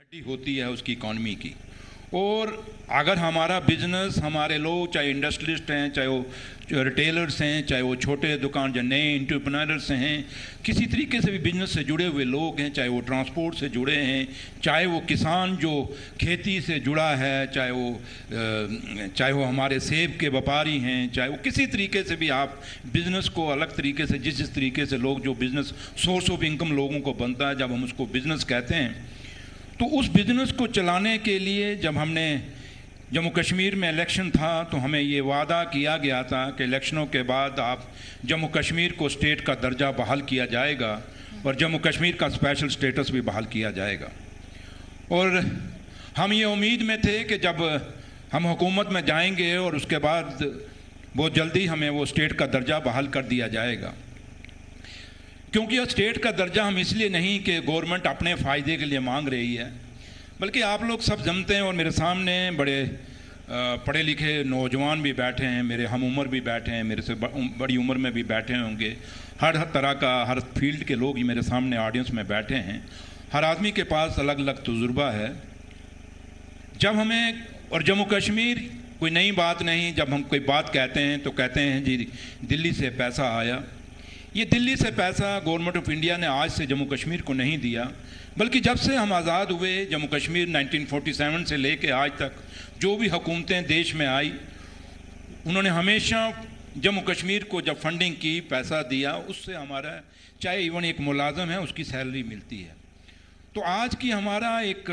हड्डी होती है उसकी इकॉनमी की। और अगर हमारा बिजनेस, हमारे लोग चाहे इंडस्ट्रियलिस्ट हैं, चाहे वो रिटेलर्स हैं, चाहे वो छोटे दुकान जो नए एंटरप्रेन्योर्स हैं, किसी तरीके से भी बिजनेस से जुड़े हुए लोग हैं, चाहे वो ट्रांसपोर्ट से जुड़े हैं, चाहे वो किसान जो खेती से जुड़ा है, चाहे वो हमारे सेब के व्यापारी हैं, चाहे वो किसी तरीके से भी आप बिज़नेस को अलग तरीके से जिस तरीके से लोग जो बिज़नेस सोर्स ऑफ इनकम लोगों को बनता है, जब हम उसको बिज़नेस कहते हैं, तो उस बिज़नेस को चलाने के लिए जब हमने जम्मू कश्मीर में इलेक्शन था तो हमें ये वादा किया गया था कि इलेक्शनों के बाद आप जम्मू कश्मीर को स्टेट का दर्जा बहाल किया जाएगा और जम्मू कश्मीर का स्पेशल स्टेटस भी बहाल किया जाएगा। और हम ये उम्मीद में थे कि जब हम हुकूमत में जाएंगे और उसके बाद बहुत जल्दी हमें वो स्टेट का दर्जा बहाल कर दिया जाएगा, क्योंकि यह स्टेट का दर्जा हम इसलिए नहीं कि गवर्नमेंट अपने फ़ायदे के लिए मांग रही है, बल्कि आप लोग सब जानते हैं और मेरे सामने बड़े पढ़े लिखे नौजवान भी बैठे हैं, मेरे हम उम्र भी बैठे हैं, मेरे से बड़ी उम्र में भी बैठे होंगे, हर तरह का हर फील्ड के लोग ही मेरे सामने ऑडियंस में बैठे हैं। हर आदमी के पास अलग अलग तजुर्बा है। जब हमें और जम्मू कश्मीर कोई नई बात नहीं, जब हम कोई बात कहते हैं तो कहते हैं जी दिल्ली से पैसा आया। ये दिल्ली से पैसा गवर्नमेंट ऑफ इंडिया ने आज से जम्मू कश्मीर को नहीं दिया, बल्कि जब से हम आज़ाद हुए जम्मू कश्मीर 1947 से लेके आज तक जो भी हुकूमतें देश में आई, उन्होंने हमेशा जम्मू कश्मीर को जब फंडिंग की, पैसा दिया, उससे हमारा चाहे इवन एक मुलाजम है उसकी सैलरी मिलती है। तो आज की हमारा एक,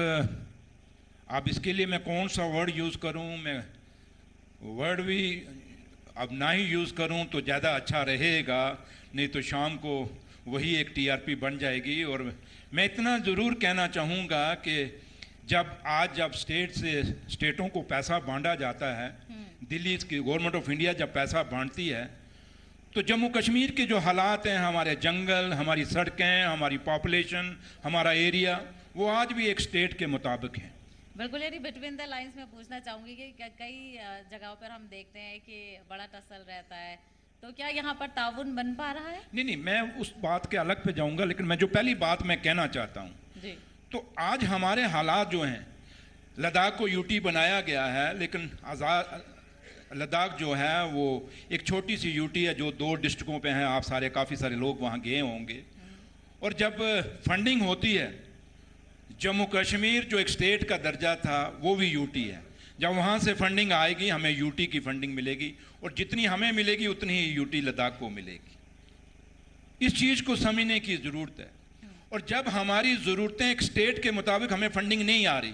अब इसके लिए मैं कौन सा वर्ड यूज़ करूँ, मैं वर्ड भी अब ना ही यूज़ करूँ तो ज़्यादा अच्छा रहेगा, नहीं तो शाम को वही एक टीआरपी बन जाएगी। और मैं इतना ज़रूर कहना चाहूँगा कि जब स्टेटों को पैसा बांटा जाता है, दिल्ली की गवर्नमेंट ऑफ इंडिया जब पैसा बांटती है, तो जम्मू कश्मीर के जो हालात हैं, हमारे जंगल, हमारी सड़कें, हमारी पॉपुलेशन, हमारा एरिया, वो आज भी एक स्टेट के मुताबिक है। बिल्कुल यानी बिटवीन द लाइंस में पूछना चाहूँगी कि कई जगहों पर हम देखते हैं कि बड़ा टसल रहता है, तो क्या यहाँ पर ताउन बन पा रहा है? नहीं, मैं उस बात के अलग पे जाऊँगा, लेकिन मैं जो पहली बात मैं कहना चाहता हूँ जी, तो आज हमारे हालात जो हैं, लद्दाख को यूटी बनाया गया है, लेकिन आज़ाद लद्दाख जो है वो एक छोटी सी यूटी है जो 2 डिस्ट्रिक्टों पे हैं। आप सारे काफ़ी सारे लोग वहाँ गए होंगे। और जब फंडिंग होती है, जम्मू कश्मीर जो एक स्टेट का दर्जा था वो भी यूटी है। जब वहाँ से फंडिंग आएगी हमें यूटी की फंडिंग मिलेगी, और जितनी हमें मिलेगी उतनी ही यूटी लद्दाख को मिलेगी। इस चीज़ को समझने की ज़रूरत है। और जब हमारी ज़रूरतें एक स्टेट के मुताबिक हमें फंडिंग नहीं आ रही,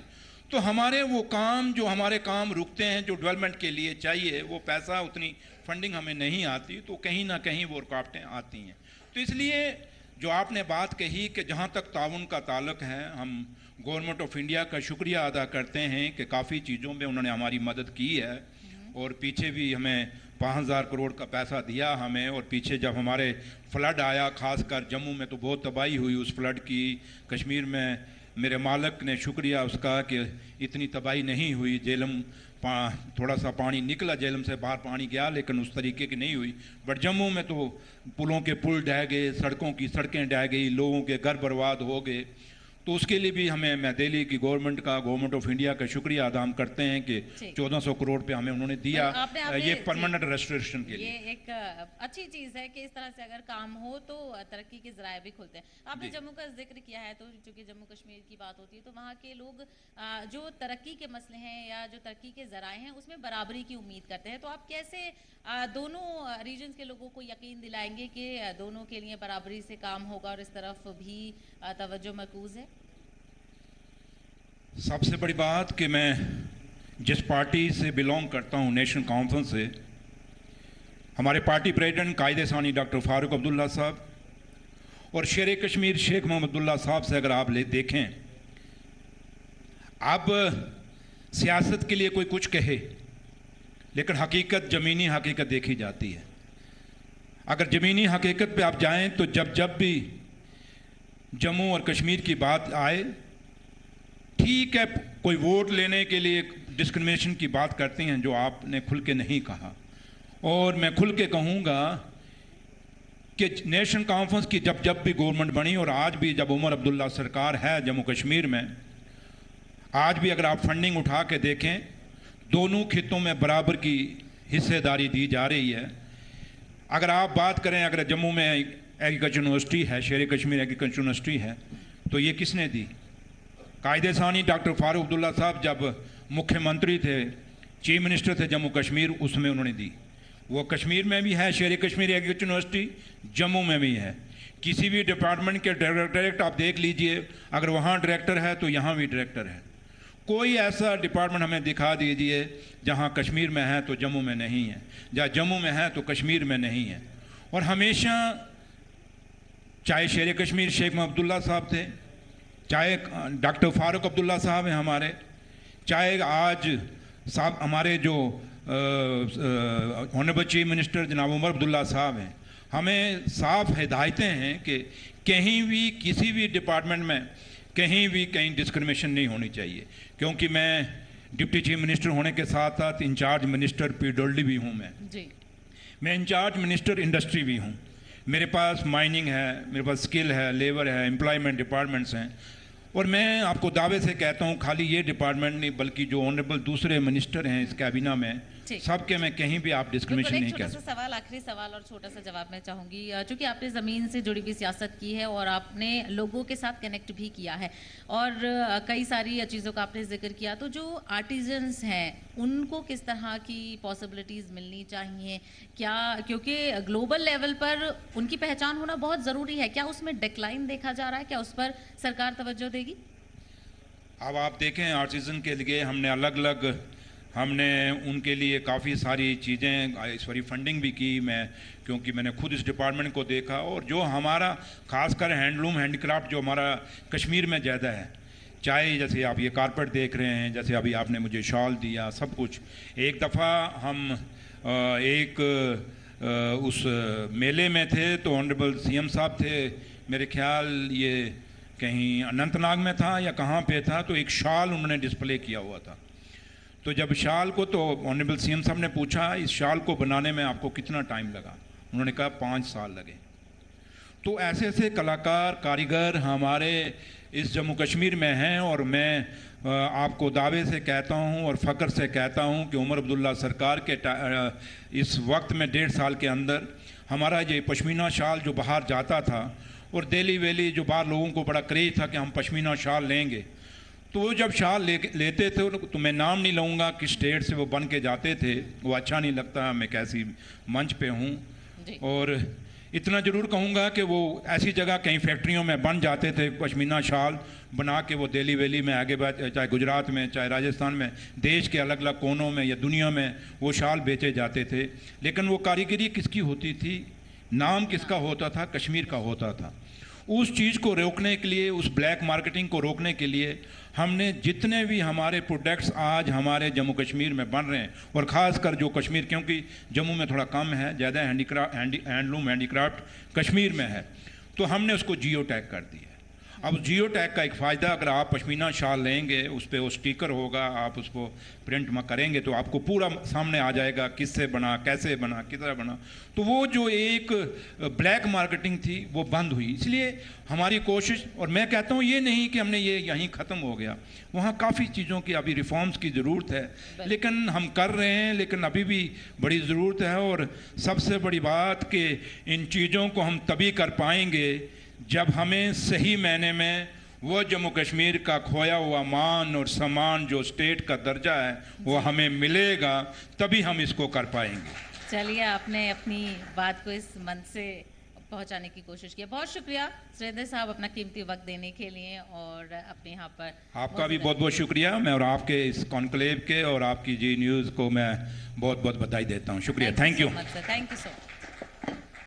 तो हमारे वो काम जो हमारे काम रुकते हैं, जो डेवलपमेंट के लिए चाहिए वो पैसा, उतनी फंडिंग हमें नहीं आती, तो कहीं ना कहीं वो रुकावटें आती हैं। तो इसलिए जो आपने बात कही कि जहाँ तक ताउन का ताल्लुक है, हम गवर्नमेंट ऑफ इंडिया का शुक्रिया अदा करते हैं कि काफ़ी चीज़ों में उन्होंने हमारी मदद की है, और पीछे भी हमें 5000 करोड़ का पैसा दिया हमें। और पीछे जब हमारे फ्लड आया, ख़ासकर जम्मू में, तो बहुत तबाही हुई उस फ्लड की। कश्मीर में मेरे मालिक ने शुक्रिया उसका कि इतनी तबाही नहीं हुई, जेलम थोड़ा सा पानी निकला, जेलम से बाहर पानी गया, लेकिन उस तरीके की नहीं हुई। बट जम्मू में तो पुलों के पुल ढह गए, सड़कों की सड़कें ढह गई, लोगों के घर बर्बाद हो गए। तो उसके लिए भी मैं दिल्ली की गवर्नमेंट ऑफ इंडिया का शुक्रिया अदा करते हैं कि 1400 करोड़ पे हमें उन्होंने दिया ये परमानेंट रेस्टोरेशन के लिए। ये एक अच्छी चीज़ है कि इस तरह से अगर काम हो तो तरक्की के ज़राए भी खुलते हैं। आपने जम्मू का जिक्र किया है, तो चूंकि जम्मू कश्मीर की बात होती है तो वहाँ के लोग जो तरक्की के मसले हैं या जो तरक्की के ज़राए हैं उसमें बराबरी की उम्मीद करते हैं। तो आप कैसे दोनों रीजन्स के लोगों को यकीन दिलाएंगे कि दोनों के लिए बराबरी से काम होगा और इस तरफ भी तवज्जो मरकूज़ है? सबसे बड़ी बात कि मैं जिस पार्टी से बिलोंग करता हूँ, नेशनल कॉन्फ्रेंस से, हमारे पार्टी प्रेसिडेंट कायदे सानी डॉक्टर फारूक अब्दुल्ला साहब और शेर कश्मीर शेख मोहम्मद अब्दुल्ला साहब से अगर आप देखें, अब सियासत के लिए कोई कुछ कहे, लेकिन हकीकत, ज़मीनी हकीकत देखी जाती है। अगर ज़मीनी हकीकत पे आप जाएं तो जब भी जम्मू और कश्मीर की बात आए, ठीक है कोई वोट लेने के लिए डिस्क्रिमिनेशन की बात करते हैं जो आपने खुल के नहीं कहा, और मैं खुल के कहूँगा कि नेशनल कॉन्फ्रेंस की जब भी गवर्नमेंट बनी और आज भी जब उमर अब्दुल्ला सरकार है जम्मू कश्मीर में, आज भी अगर आप फंडिंग उठा के देखें, दोनों खित्तों में बराबर की हिस्सेदारी दी जा रही है। अगर आप बात करें, अगर जम्मू में एग्रीकल्चर यूनिवर्सिटी है, शेर कश्मीर एग्रीकल्चर यूनिवर्सिटी है, तो ये किसने दी? कायदे सानी डॉक्टर फारूक अब्दुल्ला साहब जब मुख्यमंत्री थे, चीफ मिनिस्टर थे जम्मू कश्मीर, उसमें उन्होंने दी। वो कश्मीर में भी है शेर कश्मीर एग्रीकल्चर यूनिवर्सिटी, जम्मू में भी है। किसी भी डिपार्टमेंट के डायरेक्टर आप देख लीजिए, अगर वहाँ डायरेक्टर है तो यहाँ भी डायरेक्टर है। कोई ऐसा डिपार्टमेंट हमें दिखा दीजिए जहाँ कश्मीर में है तो जम्मू में नहीं है, जहाँ जम्मू में है तो कश्मीर में नहीं है। और हमेशा चाहे शेर कश्मीर शेख अब्दुल्ला साहब थे, चाहे डॉक्टर फारूक अब्दुल्ला साहब हैं हमारे, चाहे आज साहब हमारे जो ऑनरेबल चीफ मिनिस्टर जनाब उमर अब्दुल्ला साहब हैं, हमें साफ हिदायतें हैं कि कहीं भी किसी भी डिपार्टमेंट में कहीं भी कहीं डिस्क्रिमिनेशन नहीं होनी चाहिए। क्योंकि मैं डिप्टी चीफ मिनिस्टर होने के साथ साथ इंचार्ज मिनिस्टर पीडब्ल्यूडी भी हूँ। मैं इंचार्ज मिनिस्टर इंडस्ट्री भी हूँ। मेरे पास माइनिंग है, मेरे पास स्किल है, लेबर है, एम्प्लॉयमेंट डिपार्टमेंट्स हैं। और मैं आपको दावे से कहता हूँ, खाली ये डिपार्टमेंट नहीं बल्कि जो ऑनरेबल दूसरे मिनिस्टर हैं इस कैबिना में, सबके में कहीं भी आप डिस्क्रिमिनेशन नहीं कर सकते। सवाल, आखिरी सवाल और छोटा सा जवाब मैं चाहूँगी, चूँकि आपने ज़मीन से जुड़ी हुई सियासत की है और आपने लोगों के साथ कनेक्ट भी किया है और कई सारी चीज़ों का आपने जिक्र किया, तो जो आर्टिजन्स हैं उनको किस तरह की पॉसिबिलिटीज़ मिलनी चाहिए क्या? क्योंकि ग्लोबल लेवल पर उनकी पहचान होना बहुत ज़रूरी है। क्या उसमें डिक्लाइन देखा जा रहा है? क्या उस पर सरकार तवज्जो देगी? अब आप देखें, आर्टिजन के लिए हमने उनके लिए काफ़ी सारी चीज़ें, इस बारी फंडिंग भी की मैं, क्योंकि मैंने खुद इस डिपार्टमेंट को देखा। और जो हमारा खासकर हैंडलूम हैंडक्राफ्ट जो हमारा कश्मीर में ज़्यादा है, चाहे जैसे आप ये कारपेट देख रहे हैं, जैसे अभी आपने मुझे शॉल दिया, सब कुछ। एक दफ़ा हम उस मेले में थे तो ऑनरेबल सीएम साहब थे, मेरे ख्याल ये कहीं अनंतनाग में था या कहाँ पे था, तो एक शाल उन्होंने डिस्प्ले किया हुआ था। तो जब शाल को, तो ऑनरेबल सीएम साहब ने पूछा इस शाल को बनाने में आपको कितना टाइम लगा? उन्होंने कहा 5 साल लगे। तो ऐसे ऐसे कलाकार, कारीगर हमारे इस जम्मू कश्मीर में हैं। और मैं आपको दावे से कहता हूं और फ़ख्र से कहता हूं कि उमर अब्दुल्ला सरकार के इस वक्त में 1.5 साल के अंदर हमारा ये पश्मीना शाल जो बाहर जाता था, और दिल्ली वैली जो बाहर लोगों को बड़ा क्रेज था कि हम पश्मीना शाल लेंगे, तो वो जब शाल लेते थे, तो मैं नाम नहीं लूँगा किस स्टेट से वो बन के जाते थे, वो अच्छा नहीं लगता, मैं कैसी मंच पे हूँ। और इतना ज़रूर कहूँगा कि वो ऐसी जगह कहीं फैक्ट्रियों में बन जाते थे, पश्मीना शाल बना के वो दिल्ली वैली में आगे चाहे गुजरात में, चाहे राजस्थान में, देश के अलग अलग कोनों में या दुनिया में वो शाल बेचे जाते थे। लेकिन वो कारीगरी किसकी होती थी? नाम किसका होता था? कश्मीर का होता था। उस चीज़ को रोकने के लिए, उस ब्लैक मार्केटिंग को रोकने के लिए हमने जितने भी हमारे प्रोडक्ट्स आज हमारे जम्मू कश्मीर में बन रहे हैं, और ख़ासकर जो कश्मीर, क्योंकि जम्मू में थोड़ा कम है, ज़्यादा हैंडलूम हैंडीक्राफ्ट कश्मीर में है, तो हमने उसको जियो टैग कर दिया। अब जियो टैग का एक फ़ायदा, अगर आप पश्मीना शाल लेंगे, उस पर वो स्टिकर होगा, आप उसको प्रिंट में करेंगे तो आपको पूरा सामने आ जाएगा किससे बना, कैसे बना, कितना बना। तो वो जो एक ब्लैक मार्केटिंग थी वो बंद हुई। इसलिए हमारी कोशिश, और मैं कहता हूँ ये नहीं कि हमने ये यहीं ख़त्म हो गया, वहाँ काफ़ी चीज़ों की अभी रिफॉर्म्स की ज़रूरत है, लेकिन हम कर रहे हैं, लेकिन अभी भी बड़ी ज़रूरत है। और सबसे बड़ी बात कि इन चीज़ों को हम तभी कर पाएंगे जब हमें सही मायने में वो जम्मू कश्मीर का खोया हुआ मान और सम्मान, जो स्टेट का दर्जा है, वो हमें मिलेगा, तभी हम इसको कर पाएंगे। चलिए, आपने अपनी बात को इस मंच से पहुंचाने की कोशिश की। बहुत शुक्रिया सुरेंद्र साहब अपना कीमती वक्त देने के लिए, और अपने यहाँ पर आपका भी बहुत बहुत शुक्रिया। मैं और आपके इस कॉन्क्लेव के और आपकी जी न्यूज़ को मैं बहुत बहुत बधाई देता हूँ। शुक्रिया, thank you. Thank you so much.